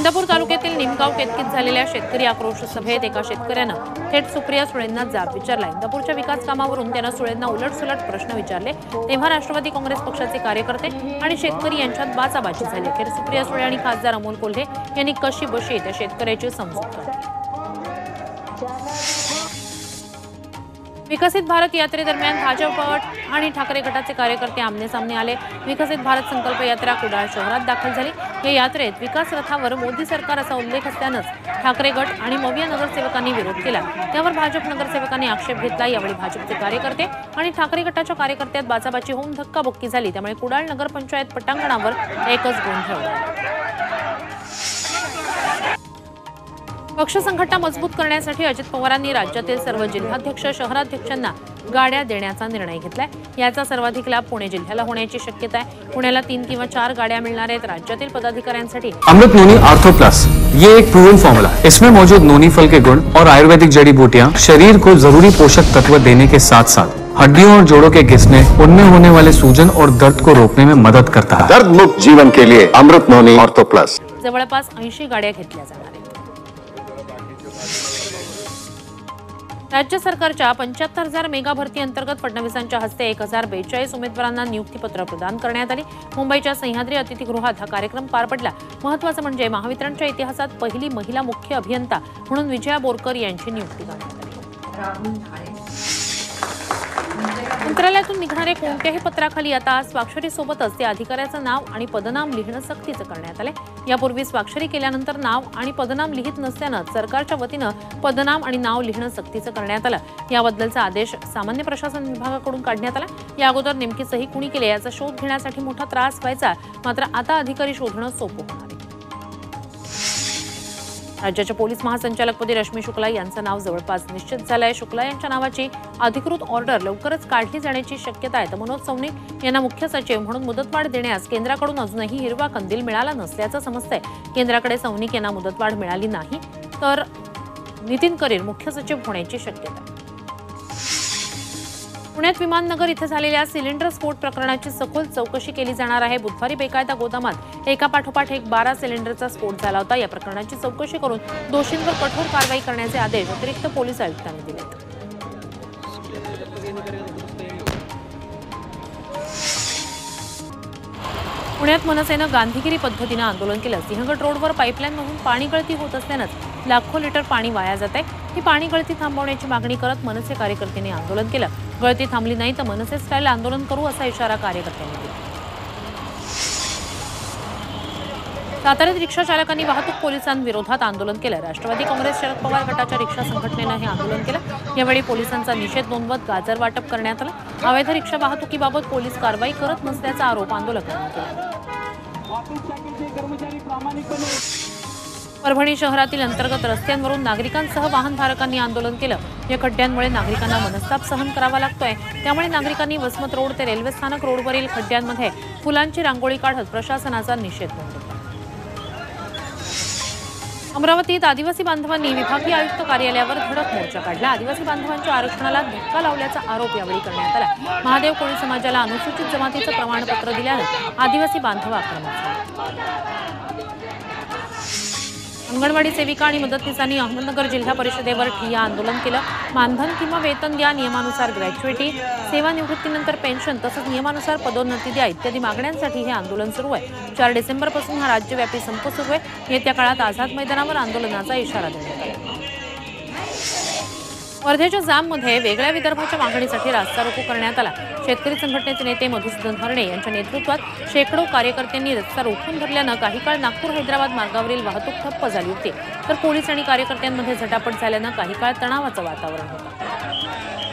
इंदापूर तालुक्यातील निमगाव केतकीत झालेल्या शेतकरी आक्रोश सभेत एका शेतकऱ्यानं थेट सुप्रिया सुळेंना जाब विचारला। इंदापूरच्या विकास कामावरून त्यानं सुळेंना उलटसुलट प्रश्न विचारले, तेव्हा राष्ट्रवादी काँग्रेस पक्षाचे कार्यकर्ते आणि शेतकरी यांच्यात बाचाबाची झाली। अखेर सुप्रिया सुळे आणि खासदार अमोल कोल्हे यांनी कशी बशी त्या शेतकऱ्याची समजूत काढली। विकसित भारत यात्रेदरम्यान भाजप आणि ठाकरे गटाचे कार्यकर्ते आमने-सामने आले। विकसित भारत संकल्प यात्रा कुडाळ शहरात दाखल झाली। या यात्रेत विकास रथावर मोदी सरकार असा उल्लेख असल्यानंच ठाकरे गट आणि मविया नगरसेवकांनी विरोध केला। त्यावर भाजप नगरसेवकांनी आक्षेप घेतला। यावेळी भाजपचे कार्यकर्ते आणि ठाकरे गटाच्या कार्यकर्त्यात बाचाबाची होऊन धक्काबुक्की झाली। त्यामुळे कुडाळ नगरपंचायत पटांगणावर एकच गोंधळ उडाला। पक्ष संघटना मजबूत करण्यासाठी अजित पवारांनी राज्यातील सर्व जिल्हाध्यक्ष शहराध्यक्षांना गाड्या देण्याचा निर्णय घेतलाय। याचा सर्वाधिक लाभ पुणे जिल्ह्याला होण्याची शक्यता आहे। पुण्याला 3 किंवा 4 गाड्या मिळणार आहेत। राज्यातील पदाधिकाऱ्यांसाठी अमृत नोनी आर्थो प्लस ये एक प्रूवन फॉर्मूला है। इसमें मौजूद नोनी फल के गुण और आयुर्वेदिक जड़ी बूटियां शरीर को जरूरी पोषक तत्व देने के साथ साथ हड्डियों और जोड़ों के घिसने, उनमें होने वाले सूजन और दर्द को रोकने में मदद करता है। दर्द मुक्त जीवन के लिए अमृत नोनी आर्थो प्लस। जवळपास 80 गाड्या घेतल्या जाणार आहेत। राज्य सरकारच्या 75,000 मेगा भरती अंतर्गत फडणवीसांच्या हस्ते 1042 उमेदवारांना नियुक्तीपत्र प्रदान करण्यात आली। मुंबईच्या सह्याद्री अतिथीगृहात हा कार्यक्रम पार पडला। महत्त्वाचं म्हणजे महावितरणच्या इतिहासात पहिली महिला मुख्य अभियंता म्हणून विजया बोरकर यांची नियुक्ती करण्यात आली। मंत्रालयातून निघणारे कोणत्याही पत्राखाली आता स्वाक्षरीसोबतच त्या अधिकाऱ्याचं नाव आणि पदनाम लिहिणं सक्तीचं करण्यात आले। यापूर्वी स्वाक्षरी केल्यानंतर नाव आणि पदनाम लिहित नसल्यानं सरकारच्या वतीनं पदनाम आणि नाव लिहिणं सक्तीचं करण्यात आलं। याबद्दलचा आदेश सामान्य प्रशासन विभागाकडून काढण्यात आला। या अगोदर नेमकी सही कुणी केली याचा शोध घेण्यासाठी मोठा त्रास व्हायचा, मात्र आता अधिकारी शोधणं सोपं होणार आहे। राज्याच्या पोलीस महासंचालकपदी रश्मी शुक्ला यांचं नाव जवळपास निश्चित झालंय। शुक्ला यांच्या नावाची अधिकृत ऑर्डर लवकरच काढली जाण्याची शक्यता आहे। तर मनोज सौनिक यांना मुख्य सचिव म्हणून मुदतवाढ देण्यास केंद्राकडून अजूनही हिरवा कंदील मिळाला नसल्याचं समजतंय। केंद्राकडे सौनिक यांना मुदतवाढ मिळाली नाही तर नितीन करीर मुख्य सचिव होण्याची शक्यता आहे। पुण्यात विमाननगर इथे झालेल्या सिलेंडर स्फोट प्रकरणाची सखोल चौकशी केली जाणार आहे। बुधवारी बेकायदा गोदामात एकापाठोपाठ एक 12 सिलेंडरचा स्फोट झाला होता। या प्रकरणाची चौकशी करून दोषींवर कठोर कारवाई करण्याचे आदेश अतिरिक्त पोलीस आयुक्तांनी दिले। पुण्यात मनसेनं गांधीगिरी पद्धतीनं आंदोलन केलं। सिंहगड रोडवर पाईपलाईनमधून पाणी गळती होत असल्यानंच लाखो लिटर पाणी वाया जात आहे। ही पाणी गळती थांबवण्याची मागणी करत मनसे कार्यकर्त्यांनी आंदोलन केलं। गळती थांबली नाही तर मनसे स्टाईल आंदोलन करू असा इशारा कार्यकर्त्यांनी दिला। साताऱ्यात रिक्षा चालकांनी वाहतूक पोलिसांविरोधात आंदोलन केलं। राष्ट्रवादी काँग्रेस शरद पवार गटाच्या रिक्षा संघटनेनं हे आंदोलन केलं। यावेळी पोलिसांचा निषेध नोंदवत गाजर वाटप करण्यात आलं। अवैध रिक्षा वाहतुकीबाबत पोलीस कारवाई करत नसल्याचा आरोप आंदोलकांनी केला। परभणी शहरातील अंतर्गत रस्त्यांवरून नागरिकांसह वाहनधारकांनी आंदोलन केलं। या खड्ड्यांमुळे नागरिकांना मनस्ताप सहन करावा लागतोय। त्यामुळे नागरिकांनी वसमत रोड ते रेल्वे स्थानक रोडवरील खड्ड्यांमध्ये फुलांची रांगोळी काढत प्रशासनाचा निषेध नोंदवला। अमरावतीत आदिवासी बांधवांनी विभागीय आयुक्त कार्यालयावर धडक मोर्चा काढला। आदिवासी बांधवांच्या आरक्षणाला धक्का लावल्याचा आरोप यावेळी करण्यात आला। महादेव कोळी समाजाला अनुसूचित जमातीचं प्रमाणपत्र दिल्यानं आदिवासी बांधव आक्रमक झाले। अंगणवाडी सेविका आणि मदतनीसांनी अहमदनगर जिल्हा परिषदेवर ठिय्या आंदोलन केलं। मानधन किंवा वेतन द्या, नियमानुसार ग्रॅच्युइटी, सेवानिवृत्तीनंतर पेन्शन तसंच नियमानुसार पदोन्नती द्या इत्यादी मागण्यांसाठी हे आंदोलन सुरू आहे। 4 डिसेंबरपासून हा राज्यव्यापी संप सुरू आहे। येत्या काळात आझाद मैदानावर आंदोलनाचा इशारा देण्यात आला। वर्धेच्या जाममध्ये वेगळ्या विदर्भाच्या मागणीसाठी रास्ता रोको करण्यात आला। शेतकरी संघटनेचे नेते मधुसूदन हरणे यांच्या नेतृत्वात शेकडो कार्यकर्त्यांनी रस्ता रोखून धरल्यानं काही काळ नागपूर हैदराबाद मार्गावरील वाहतूक ठप्प झाली होती। तर पोलीस आणि कार्यकर्त्यांमध्ये झटापट झाल्यानं काही काळ तणावाचं वातावरण होतं।